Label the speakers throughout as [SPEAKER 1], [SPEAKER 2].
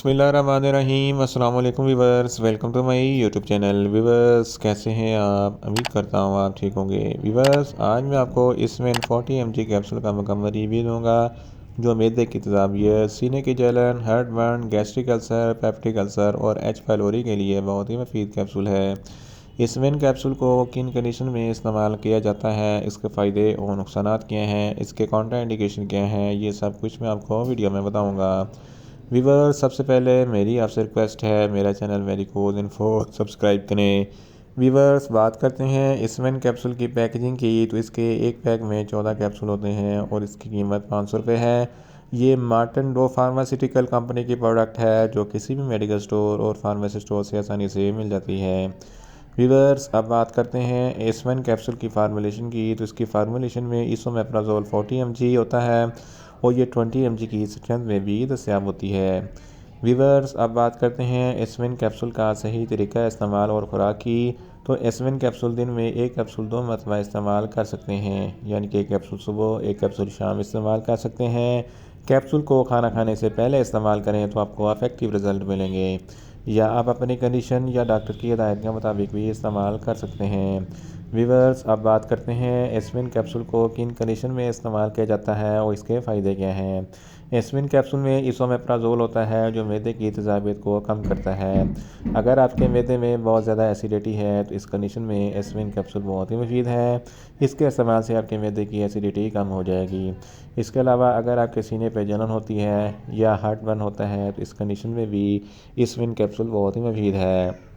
[SPEAKER 1] बिस्मिल्लाहिर्रहमानिर्रहीम अस्सलाम वालेकुम viewers, welcome to my YouTube channel. Viewers कैसे हैं आप? उम्मीद करता हूँ आप ठीक होंगे। वीवर्स आज मैं आपको इसमें 40 mg कैप्सूल का मुकम्मल रिव्यू दूंगा जो मैदे की तेज़ाबियत, सीने की जलन, heart burn, gastric ulcer, peptic ulcer और एच पाइलोरी के लिए बहुत ही मुफीद कैप्सूल है। इस विन कैप्सूल को किन कंडीशन में इस्तेमाल किया जाता है, इसके फ़ायदे और नुकसानात क्या हैं, इसके काउंटर इंडिकेशन क्या हैं, ये सब कुछ मैं आपको वीडियो में बताऊँगा। वीवर्स सबसे पहले मेरी आपसे रिक्वेस्ट है, मेरा चैनल मेडिकोज इन्फो सब्सक्राइब करें। वीवर्स बात करते हैं इस विन कैप्सूल की पैकेजिंग की, तो इसके एक पैक में 14 कैप्सूल होते हैं और इसकी कीमत 500 रुपये है। ये मार्टन डो फार्मास्यूटिकल कंपनी की प्रोडक्ट है जो किसी भी मेडिकल स्टोर और फार्मेसी स्टोर से आसानी से मिल जाती है। वीवर्स अब बात करते हैं एस वन कैप्सूल की फार्मूलेशन की, तो इसकी फार्मूलेशन में इसोमेप्राजोल 40 mg होता है और ये 20 mg की स्ट्रेंथ में भी दस्याब होती है। वीवर्स अब बात करते हैं एसविन कैप्सूल का सही तरीका इस्तेमाल और खुराक की, तो एसविन कैप्सूल दिन में एक कैप्सूल 2 मरतबा इस्तेमाल कर सकते हैं, यानी कि एक कैप्सूल सुबह एक कैप्सूल शाम इस्तेमाल कर सकते हैं। कैप्सूल को खाना खाने से पहले इस्तेमाल करें तो आपको अफेक्टिव रिज़ल्ट मिलेंगे, या आप अपनी कंडीशन या डॉक्टर की हिदायत के मुताबिक भी इस्तेमाल कर सकते हैं। वीवर्स अब बात करते हैं एस्पिन कैप्सूल को किन कंडीशन में इस्तेमाल किया जाता है और इसके फ़ायदे क्या हैं। एस्पिन कैप्सूल में इसोमेप्राजोल होता है जो मैदे की तेज़ाबियत को कम करता है। अगर आपके मैदे में बहुत ज़्यादा एसिडिटी है तो इस कंडीशन में एस्पिन कैप्सूल बहुत ही मुफीद है। इसके इस्तेमाल से आपके मैदे की एसिडिटी कम हो जाएगी। इसके अलावा अगर आपके सीने पर जलन होती है या हार्ट बर्न होता है तो इस कंडीशन में भी एस्पिन कैप्सूल बहुत ही मुफीद है।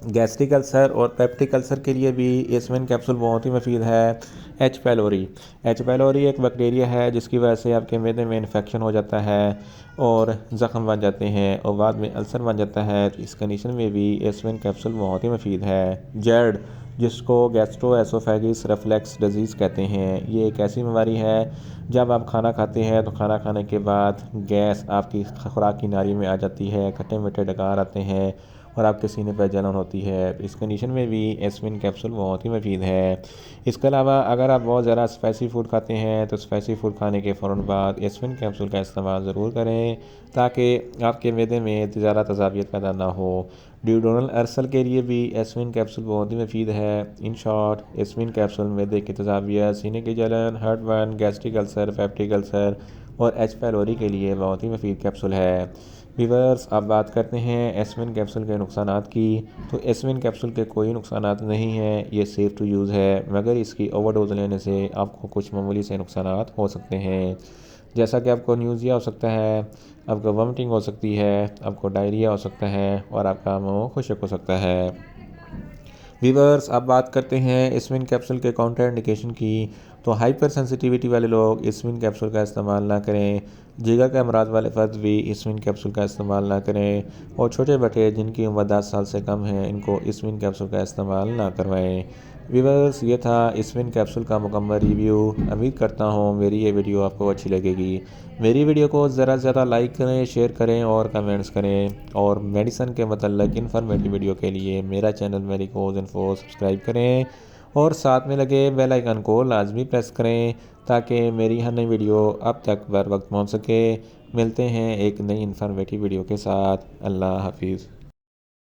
[SPEAKER 1] गैस्ट्रिक अल्सर और पेप्टिक अल्सर के लिए भी एस्पिन कैप्सूल बहुत ही मुफीद है। एच पाइलोरी एक बैक्टीरिया है जिसकी वजह से आपके मैदे में इन्फेक्शन हो जाता है और ज़ख़म बन जाते हैं और बाद में अल्सर बन जाता है, तो इस कंडीशन में भी एस्पिन कैप्सूल बहुत ही मुफीद है। जर्ड जिसको गैस्ट्रोएसोफेगस रिफ्लक्स डिजीज़ कहते हैं, ये एक ऐसी बीमारी है जब आप खाना खाते हैं तो खाना खाने के बाद गैस आपकी खुराक की नाली में आ जाती है, खट्टे मीठे डकार आते हैं और आपके सीने पर जलन होती है। इस कंडीशन में भी एस्पिन कैप्सूल बहुत ही मुफीद है। इसके अलावा अगर आप बहुत ज़्यादा स्पाइसी फूड खाते हैं तो स्पाइसी फूड खाने के फ़ौरन बाद एस्पिन कैप्सूल का इस्तेमाल ज़रूर करें ताकि आपके मैदे में ज़्यादा तेज़ाबियत पैदा ना हो। ड्यूडेनल अल्सर के लिए भी एस्पिन कैप्सूल बहुत ही मुफीद है। इन शॉर्ट एस्पिन कैप्सूल मैदे की तेज़ाबियत, सीने की जलन, heart burn, gastric ulcer, peptic ulcer और एच पाइलोरी के लिए बहुत ही मुफीद कैप्सूल है। वीवर्स अब बात करते हैं एस्पिन कैप्सूल के नुकसानात की, तो एस्पिन कैप्सूल के कोई नुकसानात नहीं हैं, ये सेफ़ टू यूज़ है, मगर इसकी ओवरडोज लेने से आपको कुछ मामूली से नुकसानात हो सकते हैं, जैसा कि आपको न्यूज़िया हो सकता है, आपको वॉमिटिंग हो सकती है, आपको डायरिया हो सकता है और आपका मुँह खुश्क हो सकता है। वीवर्स अब बात करते हैं एस्पिन कैप्सूल के काउंटर इंडिकेशन की, तो हाइपर सेंसिटिविटी वाले लोग एस्पिन कैप्सूल का इस्तेमाल ना करें। जिगर के अमराज वाले फ़र्द भी एस्पिन कैप्सूल का इस्तेमाल ना करें और छोटे बच्चे जिनकी उम्र 10 साल से कम है इनको एस्पिन कैप्सूल का इस्तेमाल ना करवाएं। वीवर्स ये था एस्पिन कैप्सूल का मुकम्मल रिव्यू। उम्मीद करता हूँ मेरी ये वीडियो आपको अच्छी लगेगी। मेरी वीडियो को ज़्यादा से ज़्यादा लाइक करें, शेयर करें और कमेंट्स करें, और मेडिसन के मतलब इन्फॉर्मेटिव वीडियो के लिए मेरा चैनल मेडिकोज इन्फो सब्सक्राइब करें और साथ में लगे बेल आइकन को लाजमी प्रेस करें ताकि मेरी हर नई वीडियो अब तक बर वक्त पहुँच सके। मिलते हैं एक नई इन्फॉर्मेटिव वीडियो के साथ। अल्लाह हाफिज़।